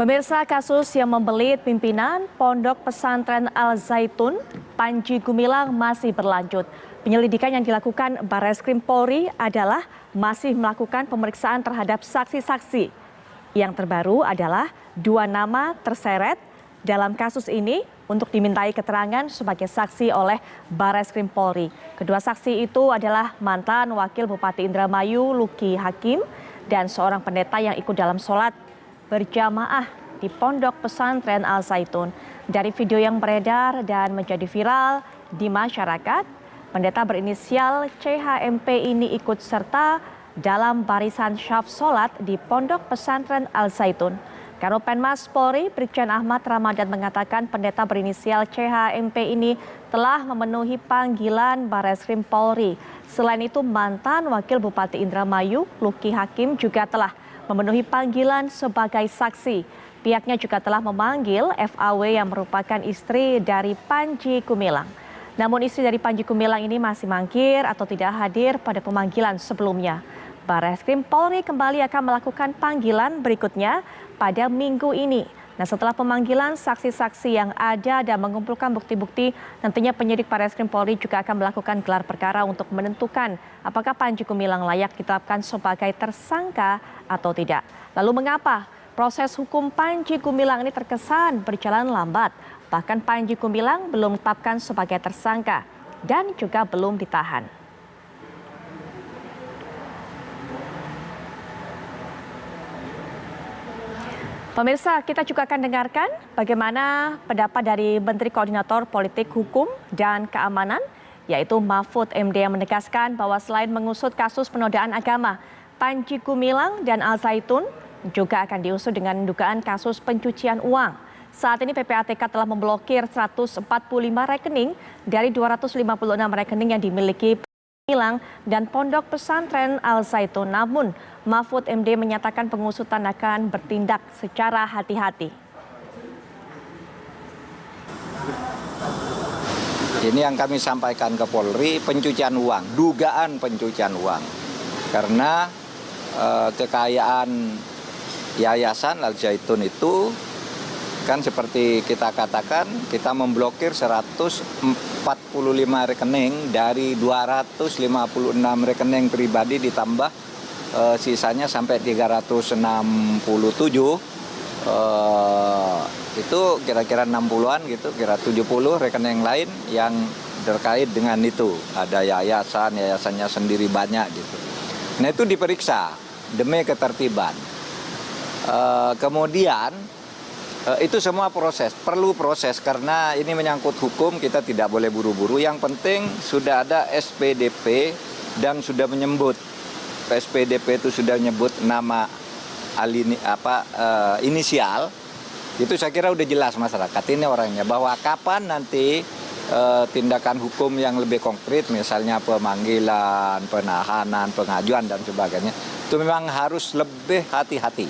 Pemirsa, kasus yang membelit pimpinan Pondok Pesantren Al Zaitun, Panji Gumilang masih berlanjut. Penyelidikan yang dilakukan Barreskrim Polri adalah masih melakukan pemeriksaan terhadap saksi-saksi. Yang terbaru adalah 2 nama terseret dalam kasus ini untuk dimintai keterangan sebagai saksi oleh Barreskrim Polri. Kedua saksi itu adalah mantan Wakil Bupati Indramayu Luki Hakim dan seorang pendeta yang ikut dalam sholat berjamaah di Pondok Pesantren Al Zaitun. Dari video yang beredar dan menjadi viral di masyarakat, pendeta berinisial CHMP ini ikut serta dalam barisan syaf sholat di Pondok Pesantren Al Zaitun. Karopenmas Polri Brigjen Ahmad Ramadan mengatakan pendeta berinisial CHMP ini telah memenuhi panggilan Barreskrim Polri. Selain itu, mantan Wakil Bupati Indramayu Luki Hakim juga telah memenuhi panggilan sebagai saksi. Pihaknya juga telah memanggil FAW yang merupakan istri dari Panji Gumilang. Namun istri dari Panji Gumilang ini masih mangkir atau tidak hadir pada pemanggilan sebelumnya. Barreskrim Polri kembali akan melakukan panggilan berikutnya pada minggu ini. Nah, setelah pemanggilan saksi-saksi yang ada dan mengumpulkan bukti-bukti, nantinya penyidik Barreskrim Polri juga akan melakukan gelar perkara untuk menentukan apakah Panji Gumilang layak ditetapkan sebagai tersangka atau tidak. Lalu mengapa proses hukum Panji Gumilang ini terkesan berjalan lambat? Bahkan Panji Gumilang belum ditetapkan sebagai tersangka dan juga belum ditahan. Pemirsa, kita juga akan dengarkan bagaimana pendapat dari Menteri Koordinator Politik Hukum dan Keamanan, yaitu Mahfud MD, yang menegaskan bahwa selain mengusut kasus penodaan agama, Panji Gumilang dan Al Zaitun juga akan diusut dengan dugaan kasus pencucian uang. Saat ini PPATK telah memblokir 145 rekening dari 256 rekening yang dimiliki Gumilang dan Pondok Pesantren Al Zaitun. Namun, Mahfud MD menyatakan pengusutan akan bertindak secara hati-hati. Ini yang kami sampaikan ke Polri, pencucian uang, dugaan pencucian uang. Karena kekayaan Yayasan Al Zaitun itu kan seperti kita katakan, kita memblokir 145 rekening dari 256 rekening pribadi ditambah sisanya sampai 367. Itu kira-kira 60-an gitu, kira 70 rekening lain yang terkait dengan itu. Ada yayasannya sendiri banyak gitu. Nah, itu diperiksa demi ketertiban. Kemudian itu semua perlu proses karena ini menyangkut hukum, kita tidak boleh buru-buru. Yang penting sudah ada SPDP dan sudah menyebut, SPDP itu sudah menyebut nama inisial. Itu saya kira udah jelas masyarakat ini orangnya, bahwa kapan nanti tindakan hukum yang lebih konkret, misalnya pemanggilan, penahanan, pengajuan dan sebagainya, itu memang harus lebih hati-hati,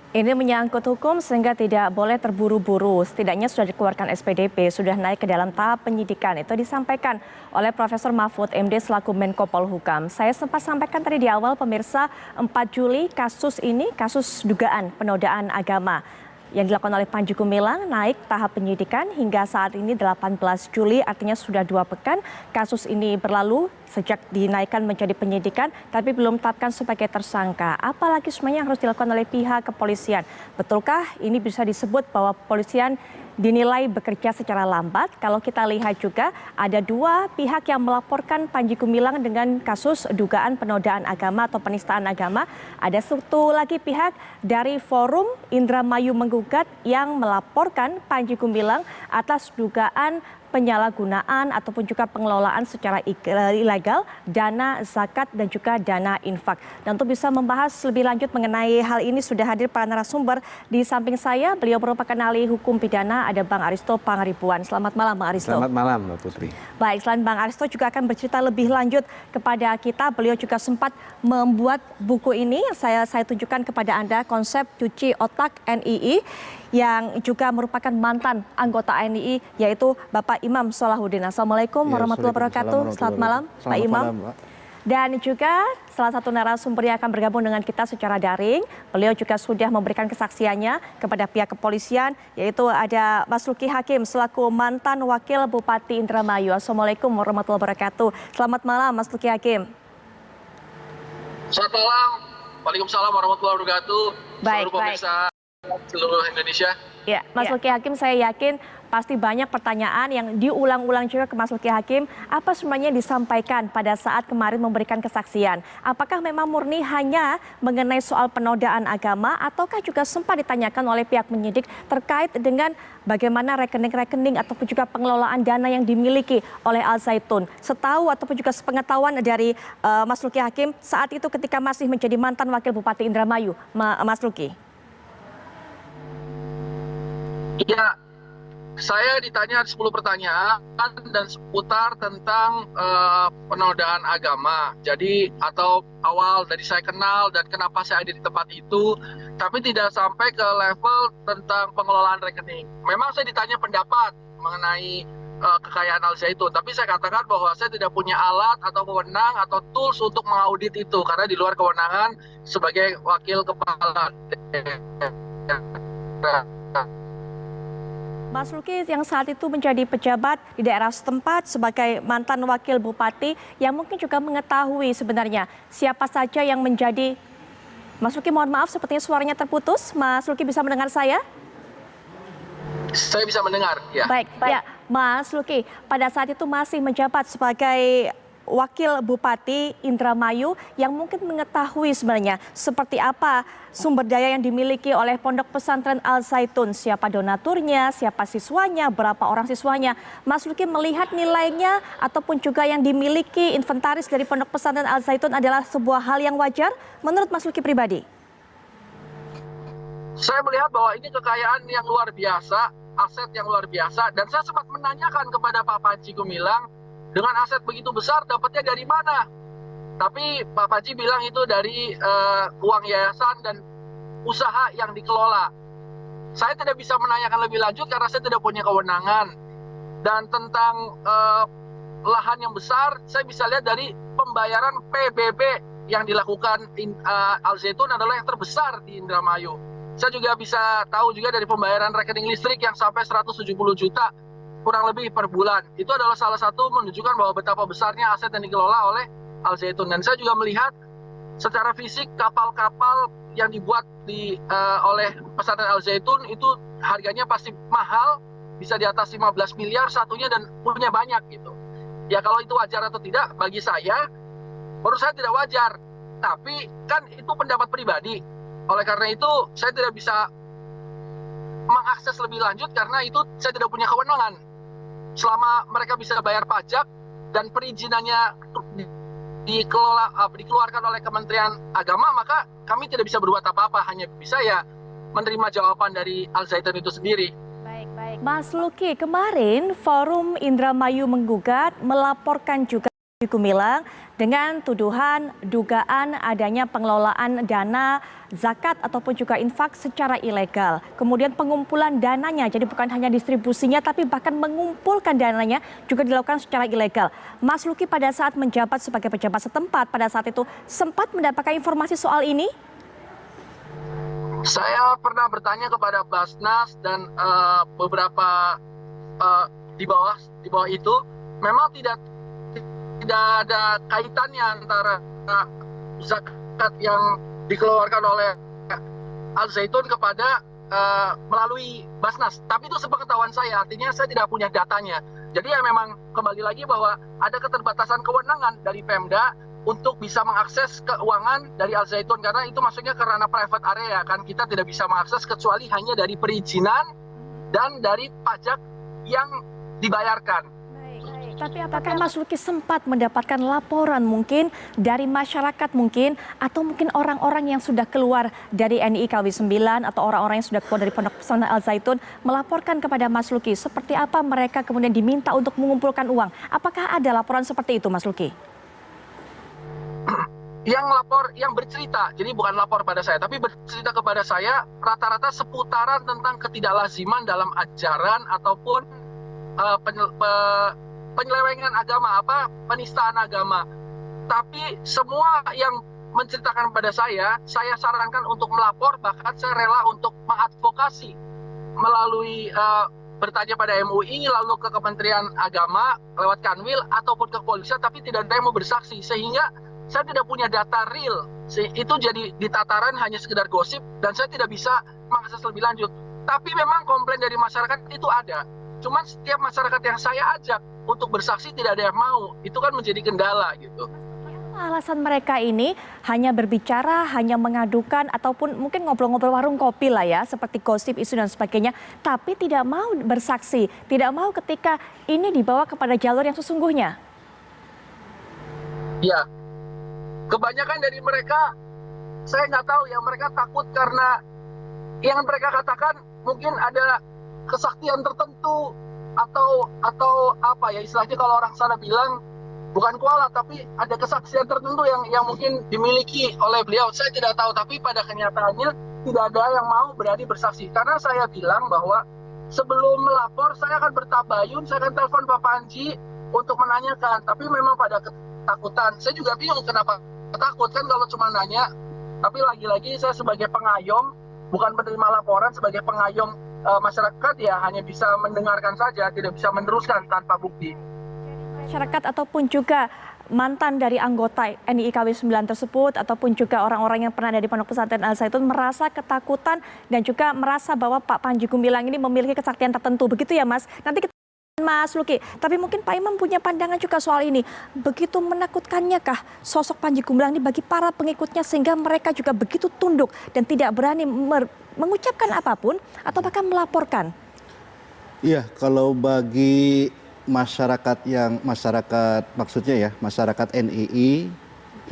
Ini menyangkut hukum sehingga tidak boleh terburu-buru. Setidaknya sudah dikeluarkan SPDP, sudah naik ke dalam tahap penyidikan. Itu disampaikan oleh Profesor Mahfud MD selaku Menko Polhukam. Saya sempat sampaikan tadi di awal, pemirsa, 4 Juli kasus ini, kasus dugaan penodaan agama yang dilakukan oleh Panji Gumilang naik tahap penyidikan hingga saat ini 18 Juli, artinya sudah 2 pekan kasus ini berlalu sejak dinaikkan menjadi penyidikan, tapi belum ditetapkan sebagai tersangka. Apalagi semuanya yang harus dilakukan oleh pihak kepolisian. Betulkah ini bisa disebut bahwa kepolisian dinilai bekerja secara lambat? Kalau kita lihat juga ada 2 pihak yang melaporkan Panji Gumilang dengan kasus dugaan penodaan agama atau penistaan agama. Ada satu lagi pihak dari Forum Indramayu Menggugat yang melaporkan Panji Gumilang atas dugaan penyalahgunaan ataupun juga pengelolaan secara ilegal dana zakat dan juga dana infak. Dan untuk bisa membahas lebih lanjut mengenai hal ini sudah hadir para narasumber di samping saya. Beliau merupakan ahli hukum pidana, ada Bang Aristo Pangaribuan. Selamat malam, Bang Aristo. Selamat malam, Mbak Putri. Baik, selain Bang Aristo juga akan bercerita lebih lanjut kepada kita. Beliau juga sempat membuat buku ini yang saya tunjukkan kepada Anda, Konsep Cuci Otak NII, yang juga merupakan mantan anggota NII, yaitu Bapak Imam Solahuddin. Assalamualaikum warahmatullahi wabarakatuh. Selamat malam, Pak Imam. Dan juga salah satu narasumber yang akan bergabung dengan kita secara daring, beliau juga sudah memberikan kesaksiannya kepada pihak kepolisian, yaitu ada Mas Luki Hakim selaku mantan Wakil Bupati Indramayu. Assalamualaikum warahmatullahi wabarakatuh. Selamat malam Mas Luki Hakim. Selamat malam. Waalaikumsalam warahmatullahi wabarakatuh. Baik, seluruh pemirsa seluruh Indonesia. Ya, Mas Luki Hakim, saya yakin pasti banyak pertanyaan yang diulang-ulang juga ke Mas Luki Hakim. Apa sebenarnya yang disampaikan pada saat kemarin memberikan kesaksian? Apakah memang murni hanya mengenai soal penodaan agama ataukah juga sempat ditanyakan oleh pihak penyidik terkait dengan bagaimana rekening-rekening ataupun juga pengelolaan dana yang dimiliki oleh Al Zaitun? Setahu ataupun juga sepengetahuan dari Mas Luki Hakim saat itu ketika masih menjadi mantan Wakil Bupati Indramayu, Mas Luki. Iya, saya ditanya 10 pertanyaan dan seputar tentang penodaan agama. Jadi atau awal dari saya kenal dan kenapa saya ada di tempat itu, tapi tidak sampai ke level tentang pengelolaan rekening. Memang saya ditanya pendapat mengenai kekayaan Al Zaitun, tapi saya katakan bahwa saya tidak punya alat atau wewenang atau tools untuk mengaudit itu karena di luar kewenangan sebagai wakil kepala daerah. Mas Luki yang saat itu menjadi pejabat di daerah setempat sebagai mantan wakil bupati yang mungkin juga mengetahui sebenarnya siapa saja yang menjadi... Mas Luki, mohon maaf sepertinya suaranya terputus. Mas Luki bisa mendengar saya? Saya bisa mendengar, ya. Baik. Ya, Mas Luki pada saat itu masih menjabat sebagai Wakil Bupati Indramayu yang mungkin mengetahui sebenarnya seperti apa sumber daya yang dimiliki oleh Pondok Pesantren Al Zaitun, siapa donaturnya, siapa siswanya, berapa orang siswanya. Mas Luki melihat nilainya ataupun juga yang dimiliki inventaris dari Pondok Pesantren Al Zaitun adalah sebuah hal yang wajar menurut Mas Luki pribadi? Saya melihat bahwa ini kekayaan yang luar biasa, aset yang luar biasa, dan saya sempat menanyakan kepada Pak Panji Gumilang, dengan aset begitu besar dapatnya dari mana? Tapi Pak Panji bilang itu dari uang yayasan dan usaha yang dikelola. Saya tidak bisa menanyakan lebih lanjut karena saya tidak punya kewenangan. Dan tentang lahan yang besar, saya bisa lihat dari pembayaran PBB yang dilakukan Al Zaitun adalah yang terbesar di Indramayu. Saya juga bisa tahu juga dari pembayaran rekening listrik yang sampai 170 juta kurang lebih per bulan. Itu adalah salah satu menunjukkan bahwa betapa besarnya aset yang dikelola oleh Al Zaitun. Dan saya juga melihat secara fisik kapal-kapal yang dibuat oleh pesantren Al Zaitun itu harganya pasti mahal, bisa di atas 15 miliar satunya dan punya banyak gitu. Ya kalau itu wajar atau tidak, bagi saya, menurut saya tidak wajar. Tapi kan itu pendapat pribadi. Oleh karena itu saya tidak bisa mengakses lebih lanjut karena itu saya tidak punya kewenangan. Selama mereka bisa bayar pajak dan perizinannya dikeluarkan oleh Kementerian Agama, maka kami tidak bisa berbuat apa-apa, hanya bisa ya menerima jawaban dari Al Zaitun itu sendiri. Baik. Mas Luki, kemarin Forum Indramayu Menggugat melaporkan juga Gumilang dengan tuduhan dugaan adanya pengelolaan dana zakat ataupun juga infak secara ilegal. Kemudian pengumpulan dananya, jadi bukan hanya distribusinya tapi bahkan mengumpulkan dananya juga dilakukan secara ilegal. Mas Luki pada saat menjabat sebagai pejabat setempat pada saat itu sempat mendapatkan informasi soal ini? Saya pernah bertanya kepada Basnas dan beberapa di bawah itu, memang tidak ada kaitannya antara zakat yang dikeluarkan oleh Al Zaitun kepada melalui Basnas. Tapi itu sepengetahuan saya, artinya saya tidak punya datanya. Jadi ya memang kembali lagi bahwa ada keterbatasan kewenangan dari Pemda untuk bisa mengakses keuangan dari Al Zaitun karena itu masuknya ke ranah private area kan, kita tidak bisa mengakses kecuali hanya dari perizinan dan dari pajak yang dibayarkan. Tapi apakah Mas Luki sempat mendapatkan laporan mungkin dari masyarakat mungkin atau mungkin orang-orang yang sudah keluar dari NIKW 9 atau orang-orang yang sudah keluar dari Pondok Pesantren Al Zaitun melaporkan kepada Mas Luki seperti apa mereka kemudian diminta untuk mengumpulkan uang? Apakah ada laporan seperti itu Mas Luki? Yang bercerita, jadi bukan lapor pada saya, tapi bercerita kepada saya rata-rata seputaran tentang ketidaklaziman dalam ajaran ataupun penyelewengan agama, penistaan agama. Tapi semua yang menceritakan pada saya sarankan untuk melapor, bahkan saya rela untuk mengadvokasi melalui bertanya pada MUI, lalu ke Kementerian Agama lewat Kanwil ataupun ke kepolisian, tapi tidak ada yang mau bersaksi, sehingga saya tidak punya data real. Itu jadi di tataran hanya sekedar gosip dan saya tidak bisa mengakses lebih lanjut. Tapi memang komplain dari masyarakat itu ada. Cuman setiap masyarakat yang saya ajak untuk bersaksi tidak ada yang mau. Itu kan menjadi kendala gitu. Alasan mereka ini hanya berbicara, hanya mengadukan, ataupun mungkin ngobrol-ngobrol warung kopi lah ya, seperti gosip, isu dan sebagainya, tapi tidak mau bersaksi, tidak mau ketika ini dibawa kepada jalur yang sesungguhnya. Ya, kebanyakan dari mereka, saya nggak tahu ya, mereka takut karena yang mereka katakan mungkin ada kesaktian tertentu atau apa ya, istilahnya kalau orang sana bilang, bukan kuala, tapi ada kesaksian tertentu yang mungkin dimiliki oleh beliau. Saya tidak tahu, tapi pada kenyataannya tidak ada yang mau berani bersaksi. Karena saya bilang bahwa sebelum melapor, saya akan bertabayun, saya akan telepon Pak Panji untuk menanyakan. Tapi memang pada ketakutan. Saya juga bingung kenapa takut, kan kalau cuma nanya. Tapi lagi-lagi saya sebagai pengayom, bukan menerima laporan, sebagai pengayom masyarakat ya hanya bisa mendengarkan saja, tidak bisa meneruskan tanpa bukti. Masyarakat ataupun juga mantan dari anggota NII KW 9 tersebut ataupun juga orang-orang yang pernah ada di Pondok Pesantren Al Zaitun merasa ketakutan dan juga merasa bahwa Pak Panji Gumilang ini memiliki kesaktian tertentu. Begitu ya Mas? Nanti kita Mas Luki, tapi mungkin Pak Imam punya pandangan juga soal ini. Begitu menakutkannyakah sosok Panji Gumilang ini bagi para pengikutnya sehingga mereka juga begitu tunduk dan tidak berani mengucapkan apapun atau bahkan melaporkan? Iya, kalau bagi masyarakat maksudnya ya masyarakat NII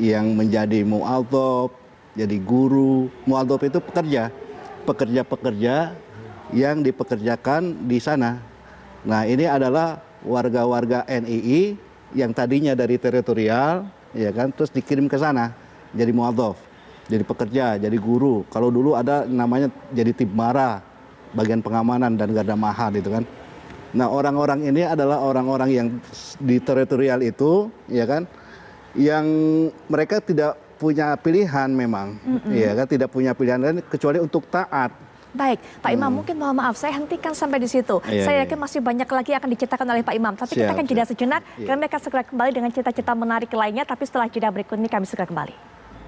yang menjadi mu'adzab, jadi guru. Mu'adzab itu pekerja yang dipekerjakan di sana. Nah, ini adalah warga-warga NII yang tadinya dari teritorial, ya kan, terus dikirim ke sana jadi mu'adzab, jadi pekerja, jadi guru. Kalau dulu ada namanya jadi Tibmara, bagian pengamanan dan garda mahal itu kan. Nah, orang-orang ini adalah orang-orang yang di teritorial itu, ya kan, yang mereka tidak punya pilihan memang, ya kan, tidak punya pilihan lain kecuali untuk taat. Baik, Pak Imam, mungkin mohon maaf, saya hentikan sampai di situ. Saya yakin masih banyak lagi yang akan diceritakan oleh Pak Imam, tapi kita akan jeda sejenak, karena mereka segera kembali dengan cerita-cerita menarik lainnya, tapi setelah jeda berikut ini kami segera kembali.